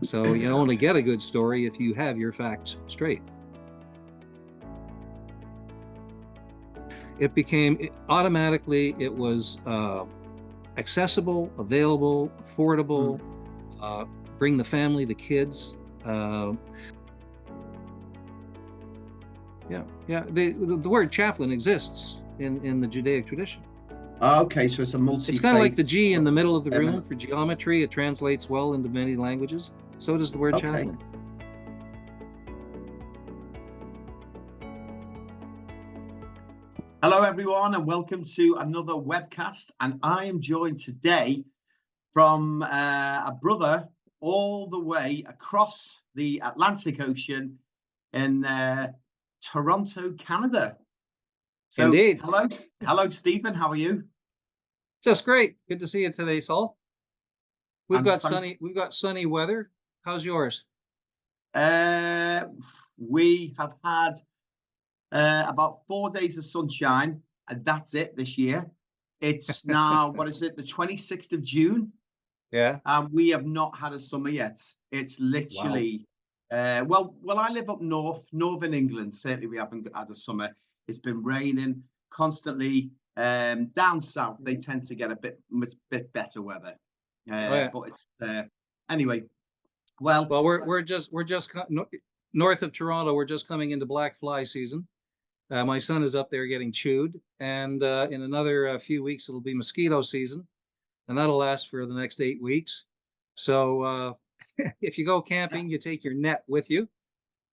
So you only get a good story if you have your facts straight. It became automatically, it was accessible, available, affordable, bring the family, the kids. Yeah. The word chaplain exists in the Judaic tradition. Okay, so it's a multi-faith. It's kind of like the G in the middle of the room for geometry. It translates well into many languages. So does the word chaplain. Hello, everyone, and welcome to another webcast. And I am joined today from a brother all the way across the Atlantic Ocean in Toronto, Canada. So, indeed. Hello, Stephen. How are you? Just great. Good to see you today, Saul. We've got sunny weather. How's yours? We have had about 4 days of sunshine, and that's it this year. It's now, what is it, the 26th of June? Yeah. And we have not had a summer yet. It's literally, well, I live up northern England. Certainly we haven't had a summer. It's been raining constantly. Down south, they tend to get a bit better weather. But it's anyway. Well, we're just north of Toronto. We're just coming into black fly season. My son is up there getting chewed, and in another few weeks it'll be mosquito season, and that'll last for the next 8 weeks. So if you go camping, you take your net with you,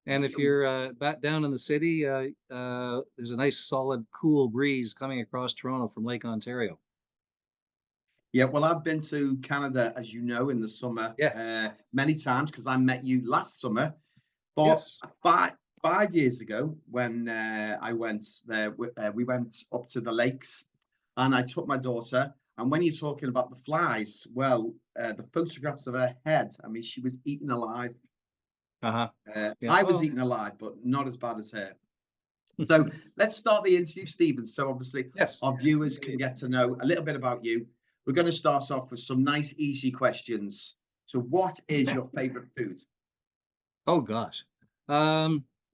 and if you're back down in the city, there's a nice solid cool breeze coming across Toronto from Lake Ontario. Yeah, well, I've been to Canada, as you know, in the summer, many times, because I met you last summer. But 5 years ago, when I went there, we went up to the lakes, and I took my daughter. And when you're talking about the flies, well, the photographs of her head, I mean, she was eaten alive. I was eaten alive, but not as bad as her. So let's start the interview, Stephen. So obviously, our viewers can get to know a little bit about you. We're going to start off with some nice, easy questions. So what is your favorite food? Oh, gosh.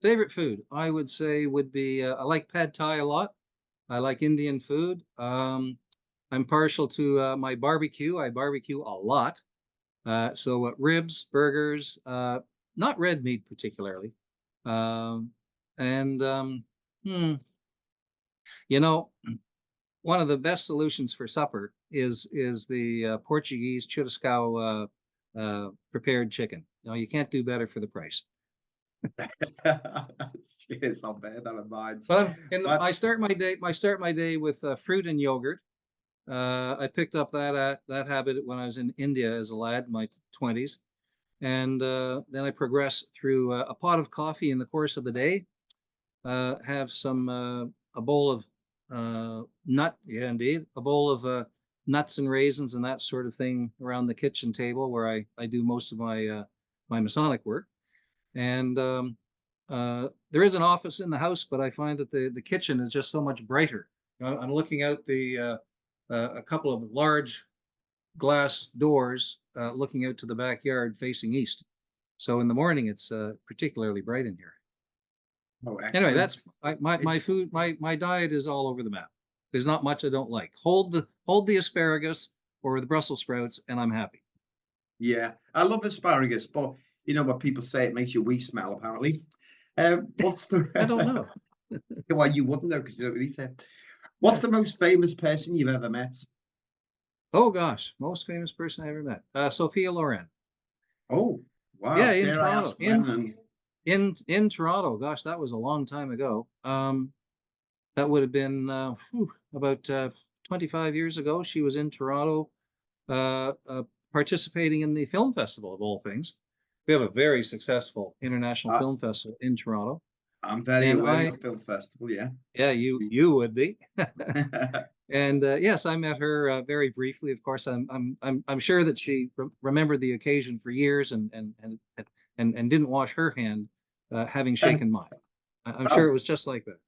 Favorite food, I would say, would be, I like pad thai a lot. I like Indian food. I'm partial to my barbecue. I barbecue a lot. So ribs, burgers, not red meat particularly. One of the best solutions for supper is the Portuguese churrasco prepared chicken. You can't do better for the price. Cheers, I'll bear that in mind. But I start my day with fruit and yogurt. I picked up that habit when I was in India as a lad, in my 20s, and then I progress through a pot of coffee in the course of the day. Have a bowl of a bowl of nuts and raisins and that sort of thing around the kitchen table where I do most of my Masonic work. And there is an office in the house, but I find that the kitchen is just so much brighter. I'm looking out a couple of large glass doors looking out to the backyard facing east. So in the morning, it's particularly bright in here. Oh, anyway, that's my food. My diet is all over the map. There's not much I don't like. Hold the asparagus or the Brussels sprouts, and I'm happy. Yeah, I love asparagus, but you know what people say, it makes your wee smell, apparently. What's the... I don't know. Well, you wouldn't know because you don't really say. What's the most famous person you've ever met? Oh, gosh. Most famous person I ever met. Sophia Loren. Oh, wow. Yeah, in Toronto. In Toronto. Gosh, that was a long time ago. That would have been about 25 years ago. She was in Toronto participating in the film festival, of all things. We have a very successful international film festival in Toronto. I'm very aware of the film festival, yeah. Yeah, you would be. And yes, I met her very briefly. Of course, I'm sure that she remembered the occasion for years and didn't wash her hand, having shaken mine. I'm sure it was just like that.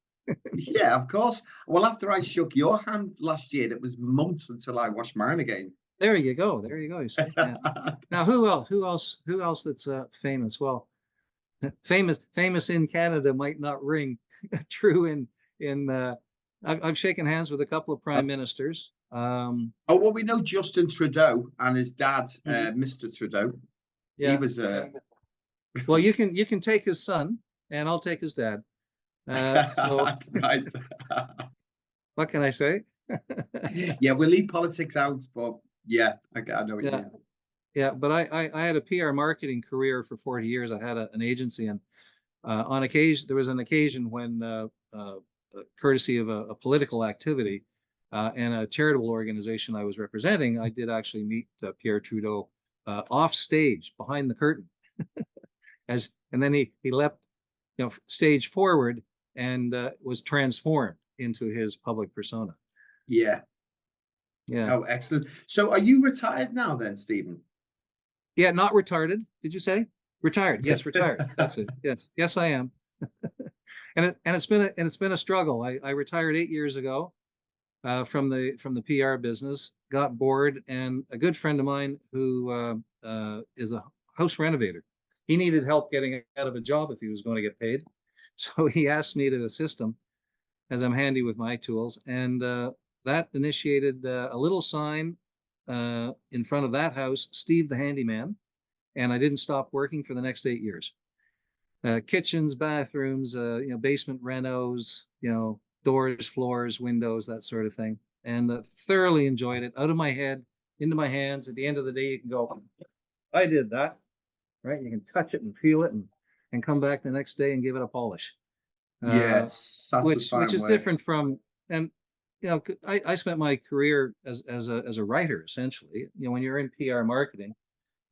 Yeah, of course. Well, after I shook your hand last year, it was months until I washed mine again. There you go. There you go. You see? Yeah. Now, who else? Who else that's famous? Well, famous in Canada might not ring true in. I've shaken hands with a couple of prime ministers. Oh, well, we know Justin Trudeau and his dad, Mr. Trudeau. Yeah. He was well, you can take his son, and I'll take his dad. So right. What can I say? Yeah, we'll leave politics out, but yeah, I know what you mean. Yeah, but I had a PR marketing career for 40 years. I had an agency, and on occasion there was an occasion when, courtesy of a political activity and a charitable organization I was representing, I did actually meet Pierre Trudeau off stage behind the curtain, and then he leapt, stage forward and was transformed into his public persona. Yeah. Yeah. Oh, excellent. So are you retired now then, Stephen? Yeah, not retarded. Did you say retired? Yes, retired. That's it. Yes, I am. And it's been a struggle. I retired 8 years ago from the PR business. Got bored, and a good friend of mine who is a house renovator, he needed help getting out of a job if he was going to get paid. So he asked me to assist him, as I'm handy with my tools, and that initiated a little sign in front of that house, Steve the Handyman, and I didn't stop working for the next 8 years. Kitchens, bathrooms, basement renos, doors, floors, windows, that sort of thing, and thoroughly enjoyed it. Out of my head, into my hands. At the end of the day, you can go, I did that, right? You can touch it and feel it, and come back the next day and give it a polish. Yes, which is different from, and I spent my career as a writer, essentially. When you're in PR marketing,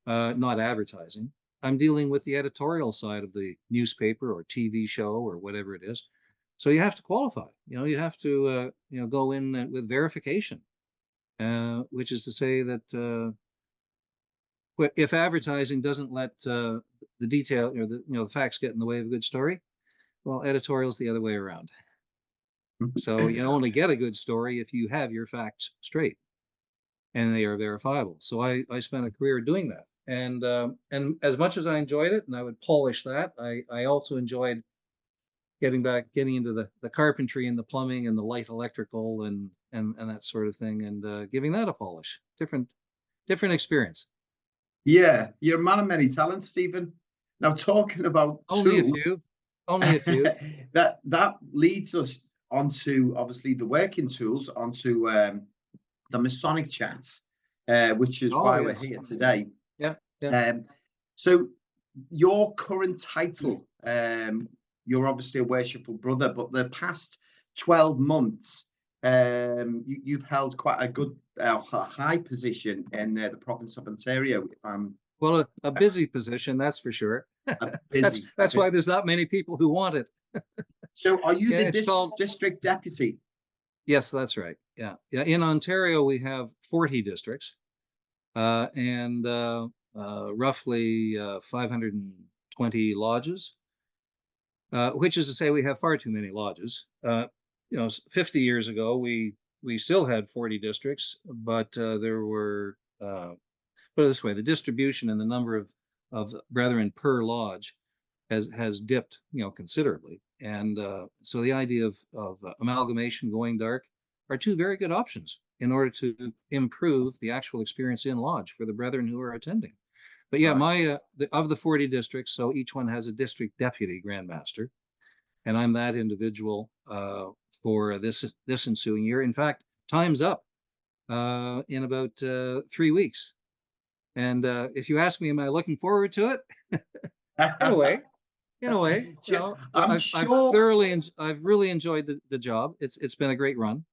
not advertising, I'm dealing with the editorial side of the newspaper or TV show or whatever it is. So you have to qualify. You have to go in with verification, which is to say that if advertising doesn't let the detail or the facts get in the way of a good story, well, editorial's the other way around. So you only get a good story if you have your facts straight and they are verifiable. So I spent a career doing that. And as much as I enjoyed it, and I would polish that, I also enjoyed getting into the carpentry and the plumbing and the light electrical and that sort of thing, and giving that a polish. Different experience. Yeah, you're a man of many talents, Stephen. Now, talking about only a few. that leads us onto, obviously, the working tools, onto the Masonic chats, which is why we're here today. Yeah. So your current title, you're obviously a worshipful brother, but the past 12 months, you've held quite a good high position in the province of Ontario. Well, a busy position, that's for sure. That's why there's not many people who want it. So are you the district deputy? Yes, that's right. Yeah. In Ontario, we have 40 districts and roughly 520 lodges, which is to say we have far too many lodges. 50 years ago, we still had 40 districts, but there were, put it this way, the distribution and the number of brethren per lodge has dipped, considerably. And so the idea of amalgamation, going dark, are two very good options in order to improve the actual experience in lodge for the brethren who are attending. But yeah, of the 40 districts, so each one has a district deputy Grand Master, and I'm that individual for this ensuing year. In fact, time's up in about 3 weeks. And if you ask me, am I looking forward to it? In a way, I've really enjoyed the job. It's been a great run.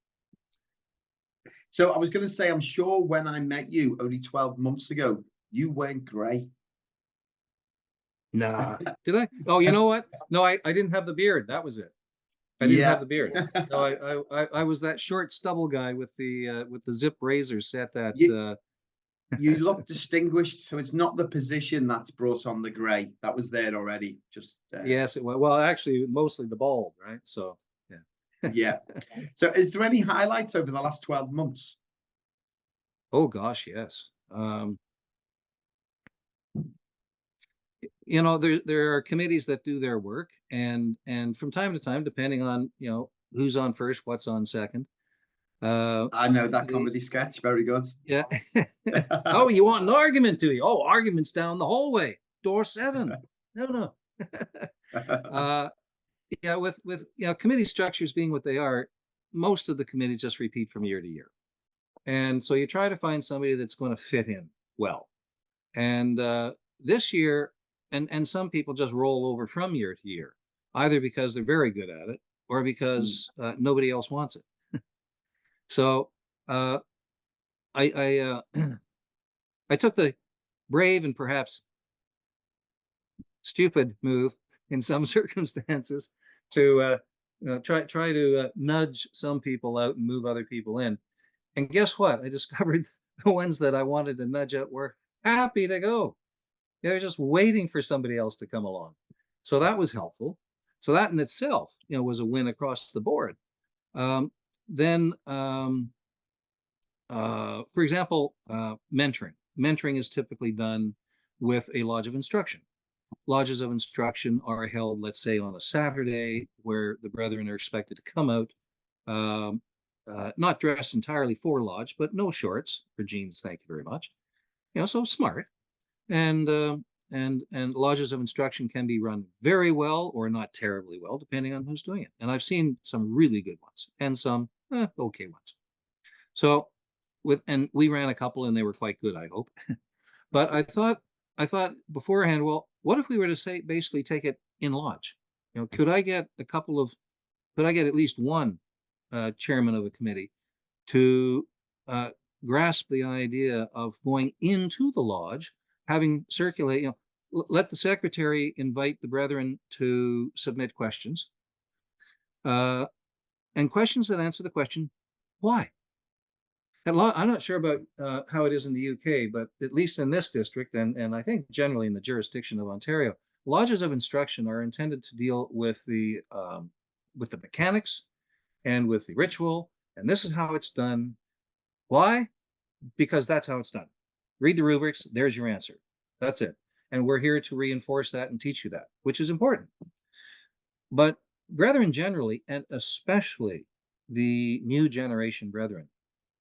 So I was going to say, I'm sure when I met you only 12 months ago, you weren't grey. Nah, did I? Oh, you know what? No, I didn't have the beard. That was it. I didn't have the beard. No, I was that short stubble guy with the zip razor set at. You look distinguished, so it's not the position that's brought on the grey. That was there already. Just yes, it was. Well, actually, mostly the bald, right? So yeah. Yeah. So, is there any highlights over the last 12 months? Oh gosh, yes. You know, there are committees that do their work, and from time to time, depending on, you know, who's on first, what's on second. I know that The comedy sketch. Very good. Yeah. Oh, you want an argument, do you? Oh, arguments down the hallway, door 7. No, no. uh, yeah, with you know, committee structures being what they are, most of the committees just repeat from year to year, and so you try to find somebody that's going to fit in well. And this year, and some people just roll over from year to year, either because they're very good at it or because nobody else wants it. So uh, I I took the brave and perhaps stupid move in some circumstances to try to nudge some people out and move other people in. And guess what? I discovered the ones that I wanted to nudge out were happy to go. They're just waiting for somebody else to come along. So that was helpful. So that in itself, you know, was a win across the board. Then, for example, mentoring. Mentoring is typically done with a lodge of instruction. Lodges of instruction are held, let's say, on a Saturday, where the brethren are expected to come out, um, not dressed entirely for lodge, but no shorts or jeans. Thank you very much. You know, so smart. And and lodges of instruction can be run very well or not terribly well, depending on who's doing it. And I've seen some really good ones and some okay ones. So and we ran a couple and they were quite good, I hope. But I thought beforehand, well, what if we were to say basically take it in lodge? You know, could I get at least one chairman of a committee to uh, grasp the idea of going into the lodge, having circulate, you know, let the secretary invite the brethren to submit questions, uh, and questions that answer the question, why? I'm not sure about how it is in the UK, but at least in this district, and I think generally in the jurisdiction of Ontario, lodges of instruction are intended to deal with the mechanics and with the ritual, and this is how it's done. Why? Because that's how it's done. Read the rubrics. There's your answer. That's it. And we're here to reinforce that and teach you that, which is important. But brethren generally, and especially the new generation brethren,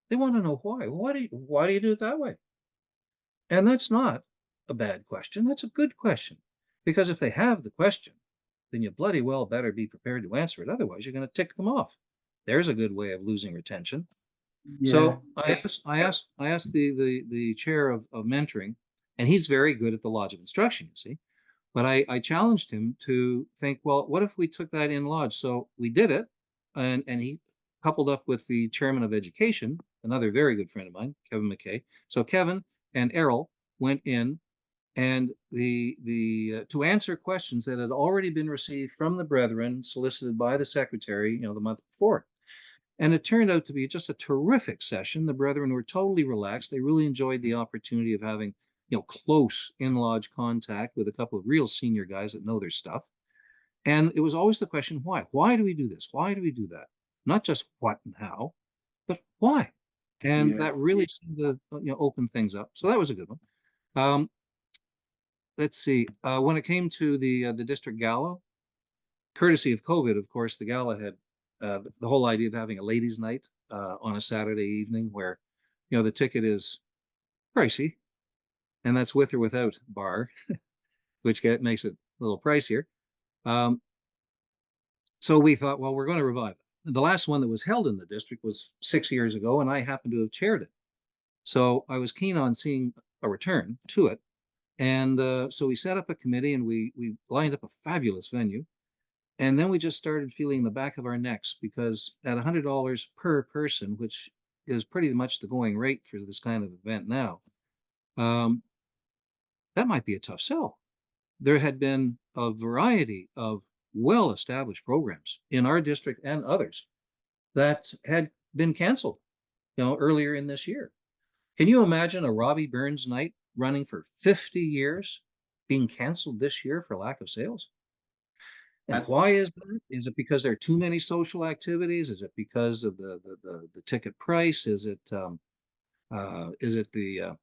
they want to know why. Why do you do it that way? And that's not a bad question. That's a good question. Because if they have the question, then you bloody well better be prepared to answer it. Otherwise, you're going to tick them off. There's a good way of losing retention. Yeah. So I asked the chair of mentoring, and he's very good at the lodge of instruction, you see. But I challenged him to think, well, what if we took that in lodge? So we did it, and he coupled up with the chairman of education, another very good friend of mine, Kevin McKay. So Kevin and Errol went in, and the to answer questions that had already been received from the brethren, solicited by the secretary, you know, the month before. And it turned out to be just a terrific session. The brethren were totally relaxed. They really enjoyed the opportunity of having, you know, close in-lodge contact with a couple of real senior guys that know their stuff. And it was always the question, why? Why do we do this? Why do we do that? Not just what and how, but why? And Yeah. that really seemed to, you know, open things up. So that was a good one. Let's see. When it came to the district gala, courtesy of COVID, of course, the gala had the whole idea of having a ladies' night on a Saturday evening, where, you know, the ticket is pricey, and that's with or without bar, which makes it a little pricier. Um, so we thought, well, we're going to revive it. The last one that was held in the district was 6 years ago, and I happened to have chaired it. So I was keen on seeing a return to it. And so we set up a committee, and we lined up a fabulous venue. And then we just started feeling the back of our necks, because at $100 per person, which is pretty much the going rate for this kind of event now, um, that might be a tough sell. There had been a variety of well-established programs in our district and others that had been canceled, you know, earlier in this year. Can you imagine a Robbie Burns night running for 50 years being canceled this year for lack of sales? And why is that? Is it because there are too many social activities? Is it because of the ticket price? Is it Is it the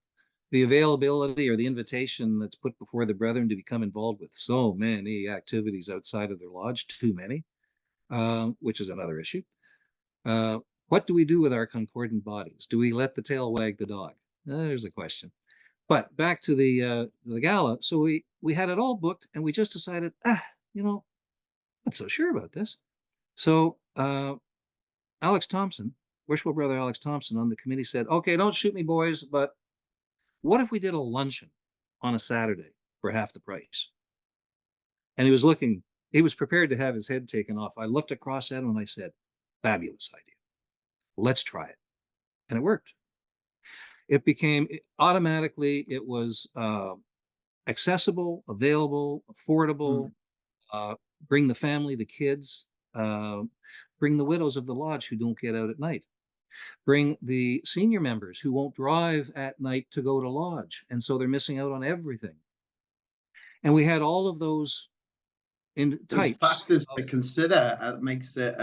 availability or the invitation that's put before the brethren to become involved with so many activities outside of their lodge? Too many, which is another issue. What do we do with our concordant bodies? Do we let the tail wag the dog? There's a question. But back to the gala. So we had it all booked, and we just decided, not so sure about this. So Alex Thompson, worshipful brother Alex Thompson on the committee said, okay, don't shoot me, boys, but what if we did a luncheon on a Saturday for half the price? And he was prepared to have his head taken off. I looked across at him and I said, fabulous idea. Let's try it. And it worked. It became automatically, it was accessible, available, affordable, bring the family, the kids, bring the widows of the lodge who don't get out at night, bring the senior members who won't drive at night to go to lodge, and so they're missing out on everything. And we had all of those types. Factors to consider makes it,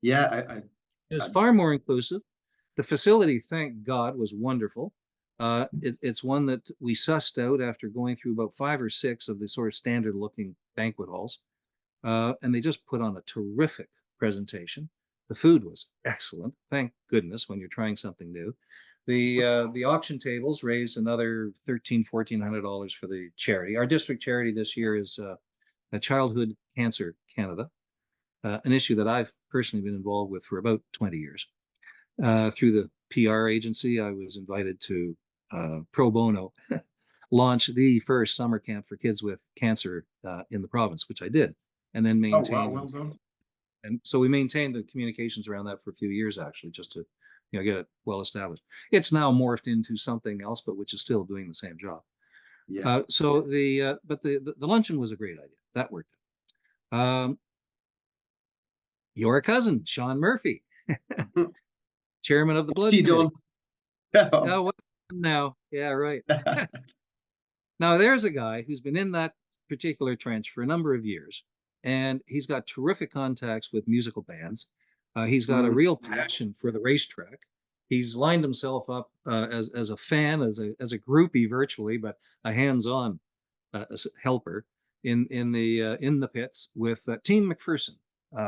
it's far more inclusive. The facility, thank God, was wonderful. It's one that we sussed out after going through about 5 or 6 of the sort of standard looking banquet halls. And they just put on a terrific presentation. The food was excellent. Thank goodness when you're trying something new. The auction tables raised another $1,400 for the charity. Our district charity this year is Childhood Cancer Canada, an issue that I've personally been involved with for about 20 years. Through the PR agency, I was invited to pro bono launch the first summer camp for kids with cancer in the province, which I did, and then maintained. Oh, wow, well done. And so we maintained the communications around that for a few years, actually, just to get it well established. It's now morphed into something else, but which is still doing the same job. Yeah. So the luncheon was a great idea. That worked. Your cousin, Sean Murphy, chairman of the Blood Committee. Oh, now, yeah, right. Now there's a guy who's been in that particular trench for a number of years, and he's got terrific contacts with musical bands. He's got a real passion for the racetrack. He's lined himself up as a fan, as a groupie virtually, but a hands-on helper in the pits with Team McPherson,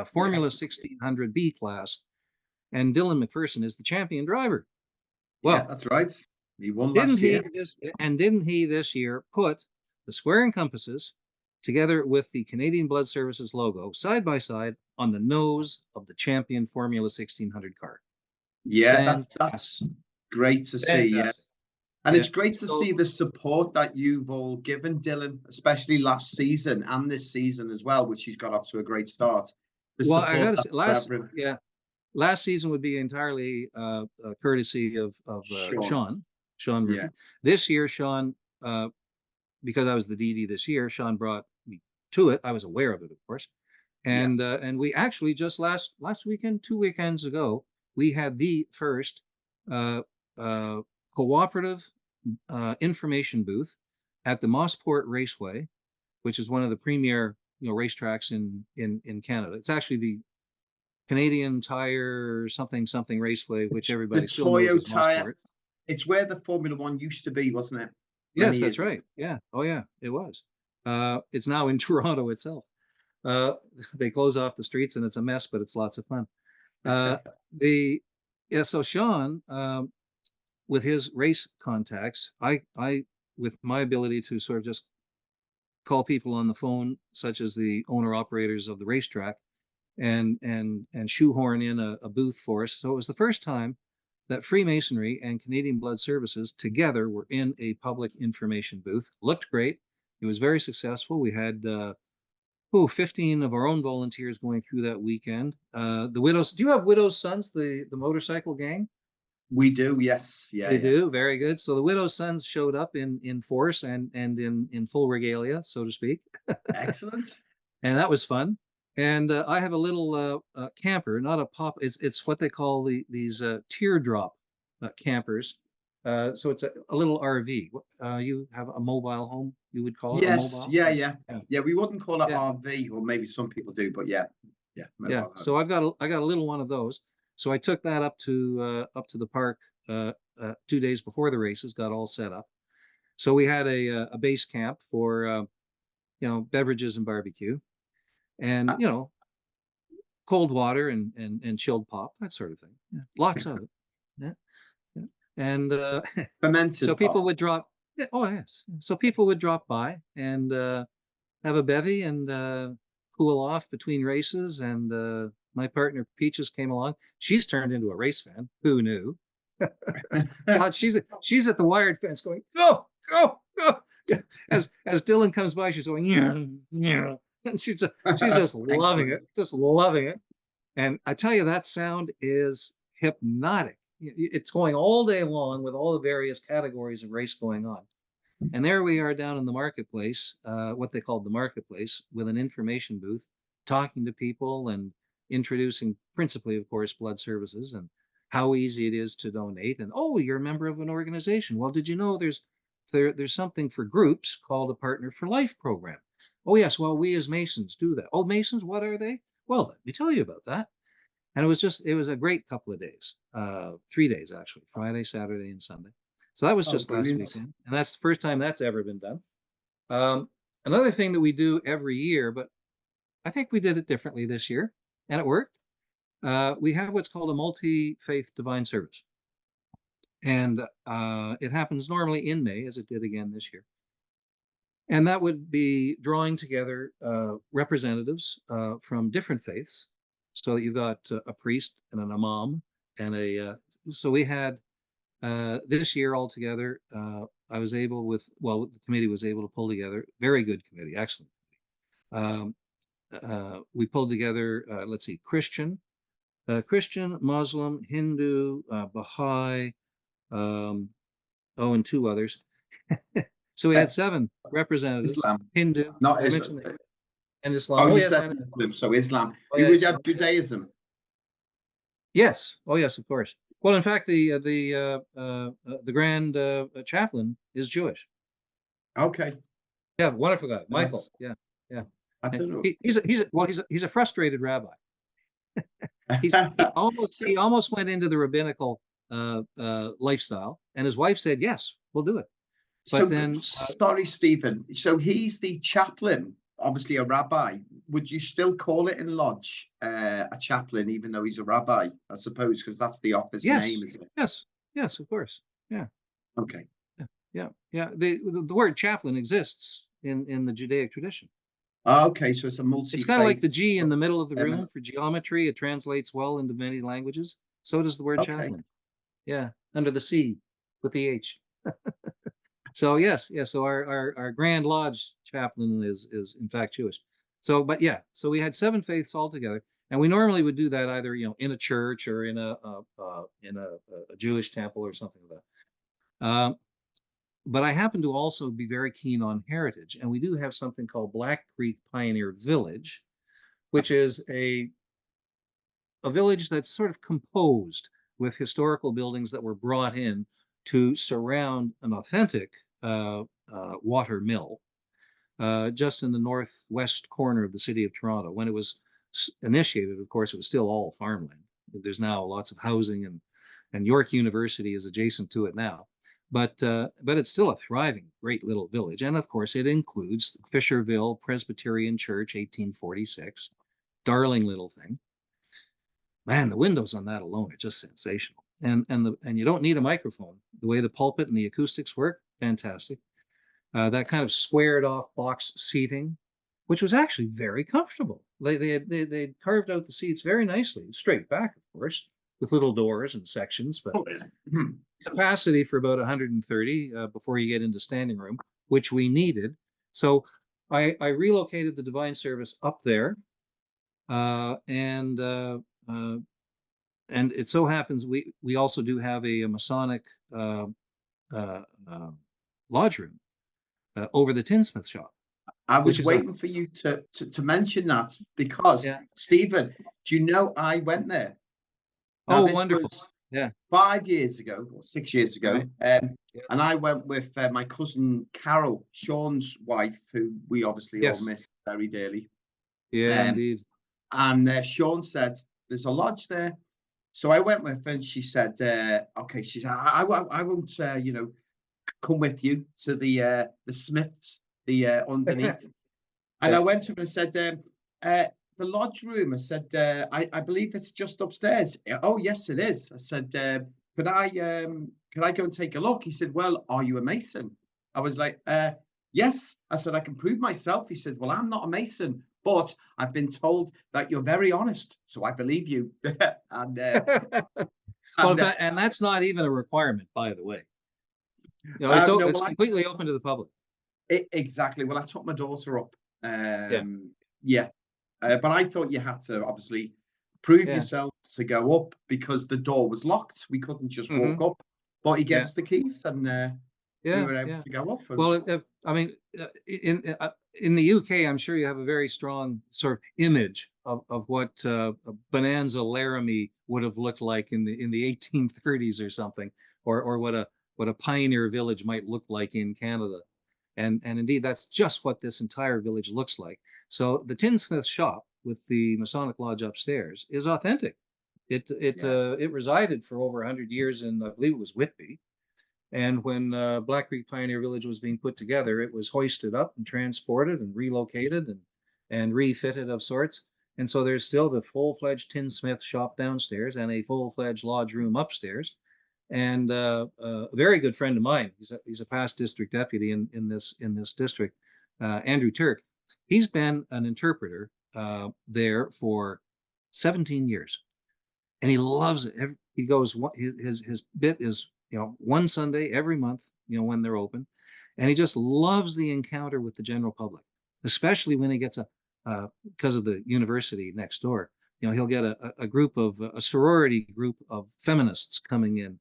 Formula 1600 B class, and Dylan McPherson is the champion driver. Well, yeah, that's right. He won last year. Didn't he this year put the square and compasses together with the Canadian Blood Services logo side by side on the nose of the champion Formula 1600 car? Yeah, that's great to see. Yeah. And it's great to see the support that you've all given Dylan, especially last season and this season as well, which he's got off to a great start. Well, I got to say, last season would be entirely courtesy of Sean Murphy. Yeah. This year, Sean, because I was the DD this year, Sean brought me to it. I was aware of it, of course. And we actually just last weekend, 2 weekends ago, we had the first cooperative information booth at the Mossport Raceway, which is one of the premier racetracks in Canada. It's actually the Canadian Tire something Raceway, which everybody still knows as Mossport. It's where the Formula One used to be, wasn't it? Yes, that's right. Yeah. Oh, yeah, it was. It's now in Toronto itself. They close off the streets and it's a mess, but it's lots of fun. So Sean, with his race contacts, I with my ability to sort of just call people on the phone, such as the owner operators of the racetrack, and shoehorn in a booth for us. So it was the first time that Freemasonry and Canadian Blood Services together were in a public information booth. Looked great. It was very successful. We had 15 of our own volunteers going through that weekend. The Widows, do you have Widows' Sons, the motorcycle gang? We do, yes. Yeah, they do. Very good. So the Widows' Sons showed up in force and in full regalia, so to speak. Excellent. And that was fun. And I have a little camper, not a pop. It's what they call these teardrop campers. So it's a little RV. You have a mobile home, you would call it? Yes. A mobile? Yeah. We wouldn't call it RV, or maybe some people do, but yeah. So I've got a little one of those. So I took that up to the park 2 days before the races, got all set up. So we had a base camp for beverages and barbecue, and cold water and chilled pop, that sort of thing. Yeah, lots of it. Yeah, yeah. And Fermented so people pop. would drop. Yeah, oh yes. So people would drop by and have a bevy and cool off between races. And my partner Peaches came along. She's turned into a race fan. Who knew? God, she's at the wired fence going, go, go, go. As Dylan comes by, she's going, yeah, yeah. And she's just loving it, just loving it. And I tell you, that sound is hypnotic. It's going all day long with all the various categories of race going on. And there we are down in the marketplace, what they called the marketplace, with an information booth, talking to people and introducing principally, of course, blood services and how easy it is to donate. And, oh, you're a member of an organization. Well, did you know there's something for groups called a Partner for Life program? Oh, yes. Well, we as Masons do that. Oh, Masons, what are they? Well, let me tell you about that. And it was a great couple of days, 3 days, actually, Friday, Saturday, and Sunday. So that was just last weekend. And that's the first time that's ever been done. Another thing that we do every year, but I think we did it differently this year, and it worked. We have what's called a multi-faith divine service. And it happens normally in May, as it did again this year. And that would be drawing together representatives from different faiths, so that you've got a priest and an imam and so we had this year altogether, I was able the committee was able to pull together, very good committee, excellent committee. We pulled together, let's see, Christian, Muslim, Hindu, Baha'i, and 2 others. So we had 7 representatives. Islam. Hindu, Not Islam. And Islam. Oh, you said Muslim, so Islam. You would have Judaism. Yes. Oh, yes, of course. Well, in fact, the grand chaplain is Jewish. Okay. Yeah, wonderful guy, Michael. Yeah, yeah. I don't know. He's a frustrated rabbi. He almost went into the rabbinical lifestyle, and his wife said, "Yes, we'll do it." But so then, sorry, Stephen. So he's the chaplain, obviously a rabbi. Would you still call it in Lodge a chaplain, even though he's a rabbi? I suppose because that's the office name, isn't it? Yes, of course. Yeah. Okay. Yeah. The word chaplain exists in the Judaic tradition. Okay, so it's a multi. It's kind of like the G in the middle of the room for geometry. It translates well into many languages. So does the word chaplain. Yeah, under the C with the H. So yes. So our Grand Lodge chaplain is in fact Jewish. So, but yeah, so we had 7 faiths all together, and we normally would do that either in a church or in a Jewish temple or something like that. But I happen to also be very keen on heritage, and we do have something called Black Creek Pioneer Village, which is a village that's sort of composed with historical buildings that were brought in to surround an authentic water mill just in the northwest corner of the city of Toronto. When it was initiated, of course, it was still all farmland. There's now lots of housing, and York University is adjacent to it now. But it's still a thriving, great little village. And of course, it includes the Fisherville Presbyterian Church, 1846. Darling little thing. Man, the windows on that alone are just sensational. And you don't need a microphone. The way the pulpit and the acoustics work, fantastic. That kind of squared off box seating, which was actually very comfortable. They carved out the seats very nicely, straight back, of course, with little doors and sections, but capacity for about 130 before you get into standing room, which we needed. So I relocated the divine service up there, and it so happens we also do have a Masonic lodge room over the tinsmith shop. I was waiting for you to mention that because Stephen, do you know I went there? Now, oh, wonderful! 5 years ago or 6 years ago, right. And I went with my cousin Carol, Sean's wife, who we obviously all miss very dearly. Yeah, indeed. And Sean said, "There's a lodge there. So I went with her and she said, okay, she said, I won't, come with you to the Smiths, underneath. And I went to her and said, the lodge room. I said, I believe it's just upstairs. Oh, yes, it is. I said, could I go and take a look? He said, well, are you a Mason? I was like, yes. I said, I can prove myself. He said, well, I'm not a Mason, but I've been told that you're very honest, so I believe you. and well, and that's not even a requirement, by the way. It's completely open to the public. Exactly. Well, I took my daughter up. Yeah. Yeah. But I thought you had to obviously prove yourself to go up because the door was locked. We couldn't just walk up. But he gave us the keys, and we were able to go up. Well, I mean, in the UK, I'm sure you have a very strong sort of image of what Bonanza Laramie would have looked like in the 1830s or something, or what a pioneer village might look like in Canada. And indeed, that's just what this entire village looks like. So the tinsmith shop with the Masonic Lodge upstairs is authentic. It resided for over 100 years in, I believe it was Whitby. And when Black Creek Pioneer Village was being put together, it was hoisted up and transported and relocated and refitted of sorts. And so there's still the full-fledged tinsmith shop downstairs and a full-fledged lodge room upstairs. And a very good friend of mine, he's a past district deputy in this district, Andrew Turk. He's been an interpreter there for 17 years, and he loves it. He goes, his bit is, one Sunday every month, when they're open, and he just loves the encounter with the general public, especially when he gets because of the university next door. He'll get a sorority group of feminists coming in,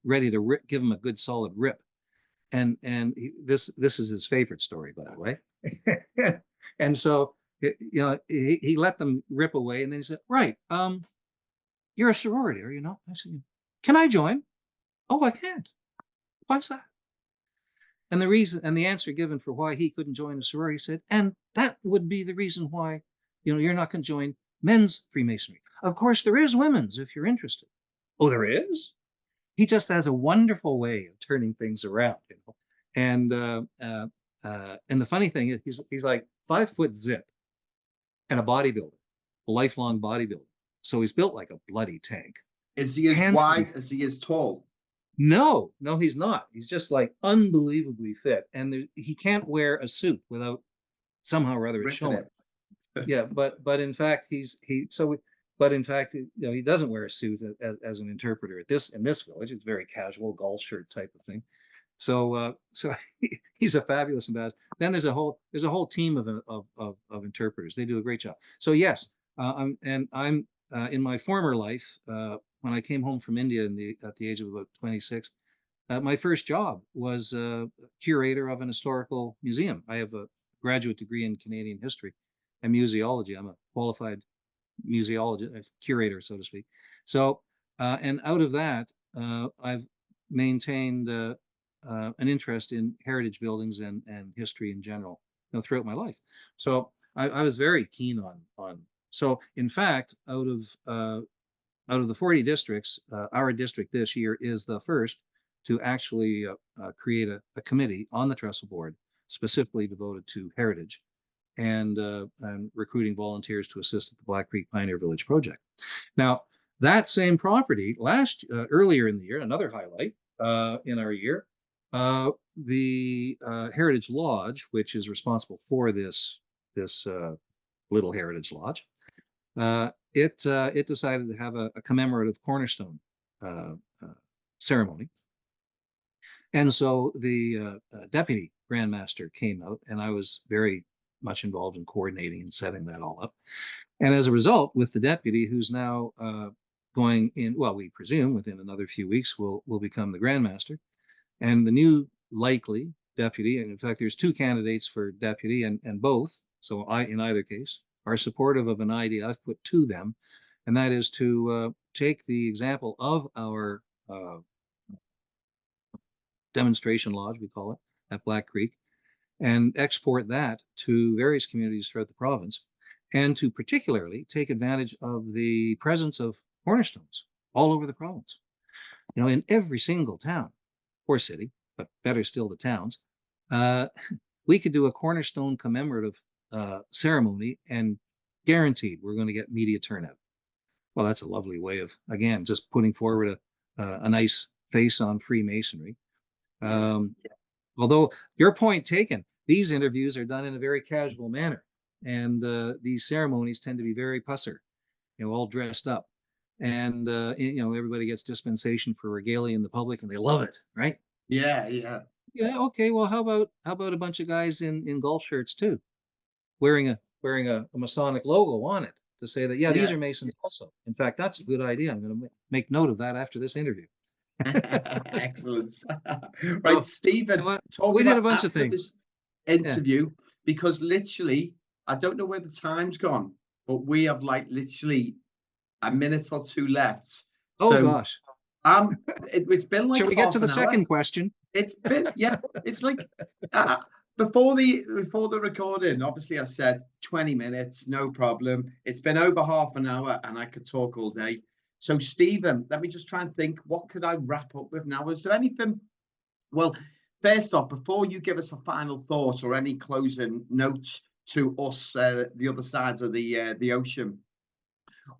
ready to give him a good solid rip, and this is his favorite story, by the way. And so he let them rip away, and then he said, right, you're a sorority, are you not? I said, can I join? Oh, I can't. Why's that? And the reason, and the answer given for why he couldn't join a sorority said, and that would be the reason why you're not going to join men's Freemasonry. Of course, there is women's if you're interested. Oh, there is? He just has a wonderful way of turning things around, And the funny thing is, he's like 5 foot zip and a bodybuilder, a lifelong bodybuilder. So he's built like a bloody tank. Is he as wide as he is tall? No, he's not. He's just like unbelievably fit, and he can't wear a suit without somehow or other it's showing. Yeah, but in fact he doesn't wear a suit as an interpreter in this village. It's very casual golf shirt type of thing. So he's a fabulous ambassador. Then there's a whole team of interpreters. They do a great job. So yes, I'm in my former life, when I came home from India at the age of about 26, my first job was curator of an historical museum. I have a graduate degree in Canadian history and museology. I'm a qualified museologist, curator, so to speak. So, and out of that, I've maintained an interest in heritage buildings and history in general, throughout my life. So I was very keen on. So in fact, out of the 40 districts, our district this year is the first to actually create a committee on the trestle board specifically devoted to heritage and recruiting volunteers to assist at the Black Creek Pioneer Village project. Now, that same property earlier in the year, another highlight in our year, the Heritage Lodge, which is responsible for this little Heritage Lodge, it decided to have a commemorative cornerstone ceremony. And so the deputy Grand Master came out, and I was very much involved in coordinating and setting that all up. And as a result, with the deputy, who's now going in, well, we presume within another few weeks will become the Grand Master, and the new likely deputy, and in fact, there's 2 candidates for deputy, and both, so in either case, are supportive of an idea I've put to them, and that is to take the example of our demonstration lodge, we call it, at Black Creek, and export that to various communities throughout the province, and to particularly take advantage of the presence of cornerstones all over the province. You know, in every single town or city, but better still the towns, we could do a cornerstone commemorative ceremony and guaranteed we're going to get media turnout. Well, that's a lovely way of, again, just putting forward a nice face on Freemasonry. Although your point taken, these interviews are done in a very casual manner, and these ceremonies tend to be very pusser, you know, all dressed up, and you know, everybody gets dispensation for regalia in the public, and they love it, right? Yeah. Yeah. Okay. Well, how about a bunch of guys in golf shirts too, wearing a Masonic logo on it to say that, yeah, these are Masons also. In fact, that's a good idea. I'm going to make note of that after this interview. Excellent. Right, Stephen, we did a bunch of things. This interview, because literally, I don't know where the time's gone, but we have like literally a minute or two left. Oh, so, gosh. It's been like. Shall we get to the second question? It's been, it's like before the recording, obviously I said 20 minutes, no problem. It's been over half an hour and I could talk all day. So Stephen, let me just try and think, what could I wrap up with now? Is there anything? Well, first off, before you give us a final thought or any closing notes to us, the other sides of the ocean,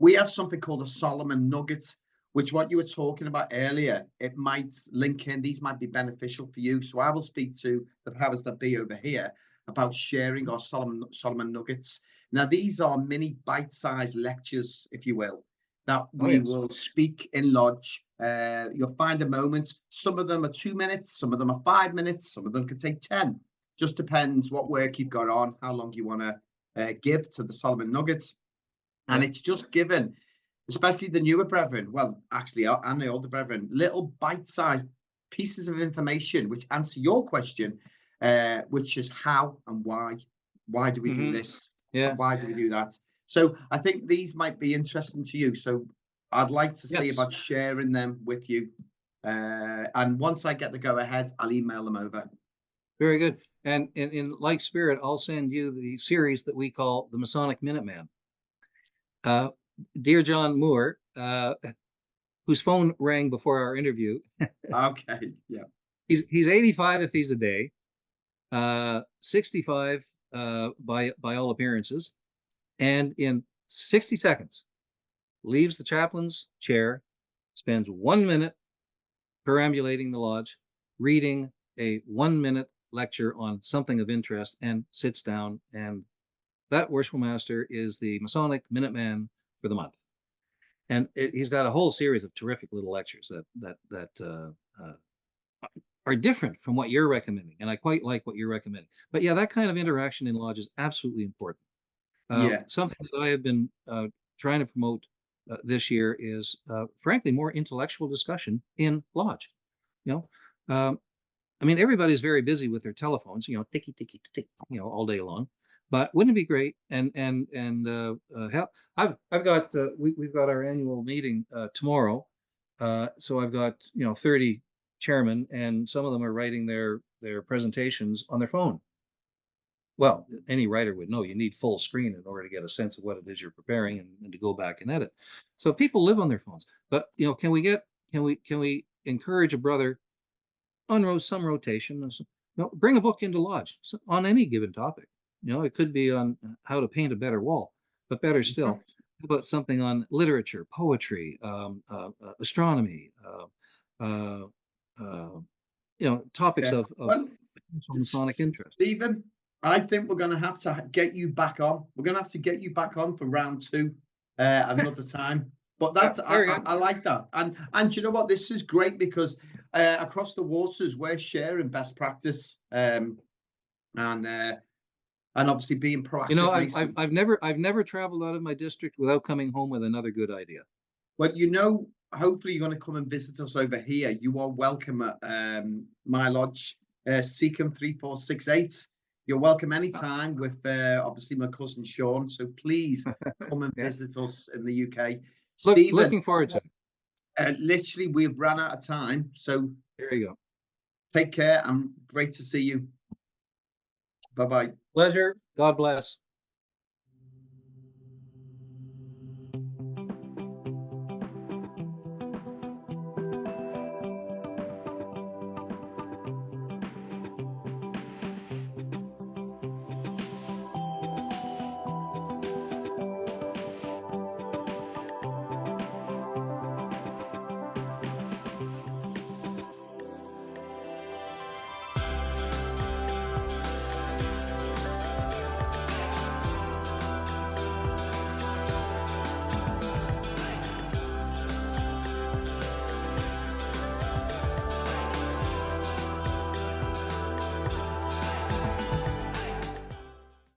we have something called a Solomon Nugget, which what you were talking about earlier, it might link in, these might be beneficial for you. So I will speak to the powers that be over here about sharing our Solomon Nuggets. Now, these are mini bite-sized lectures, if you will, that we will speak in lodge. You'll find a moment. Some of them are 2 minutes, some of them are 5 minutes, some of them can take 10. Just depends what work you've got on, how long you want to give to the Solomon Nuggets. And it's just given, especially the newer brethren, well, actually, and the older brethren, little bite-sized pieces of information which answer your question, which is how and why. Why do we do this? Yeah. Why do we do that? So I think these might be interesting to you. So I'd like to see about sharing them with you. And once I get the go-ahead, I'll email them over. Very good. And in like spirit, I'll send you the series that we call the Masonic Minuteman. Dear John Moore, whose phone rang before our interview. Okay, yeah. He's 85 if he's a day, 65 by all appearances, and in 60 seconds leaves the chaplain's chair, spends 1 minute perambulating the lodge, reading a 1-minute lecture on something of interest, and sits down. And that worshipful master is the Masonic Minuteman for the month. And he's got a whole series of terrific little lectures that are different from what you're recommending. And I quite like what you're recommending. But yeah, that kind of interaction in lodge is absolutely important. Something that I have been trying to promote this year is, frankly, more intellectual discussion in lodge. You know, I mean, everybody's very busy with their telephones, you know, ticky, ticky, ticky, you know, all day long. But wouldn't it be great? And hell, I've got we've got our annual meeting tomorrow, so I've got 30 chairmen, and some of them are writing their presentations on their phone. Well, any writer would know you need full screen in order to get a sense of what it is you're preparing and to go back and edit. So people live on their phones. But can we encourage a brother on some rotation? Bring a book into lodge on any given topic. It could be on how to paint a better wall, but better still, how about something on literature, poetry, astronomy, topics of Masonic interest. Stephen, I think we're going to have to get you back on. We're going to have to get you back on for round 2 another time. But that's I like that. And you know what? This is great because across the waters we're sharing best practice and obviously being proactive. I've never traveled out of my district without coming home with another good idea. Well, hopefully you're going to come and visit us over here. You are welcome at my lodge, Seacombe 3468. You're welcome anytime with obviously my cousin Sean. So please come and visit us in the UK. Stephen, looking forward to it. Literally, we've run out of time. So there you go. Take care and great to see you. Bye-bye. Pleasure. God bless.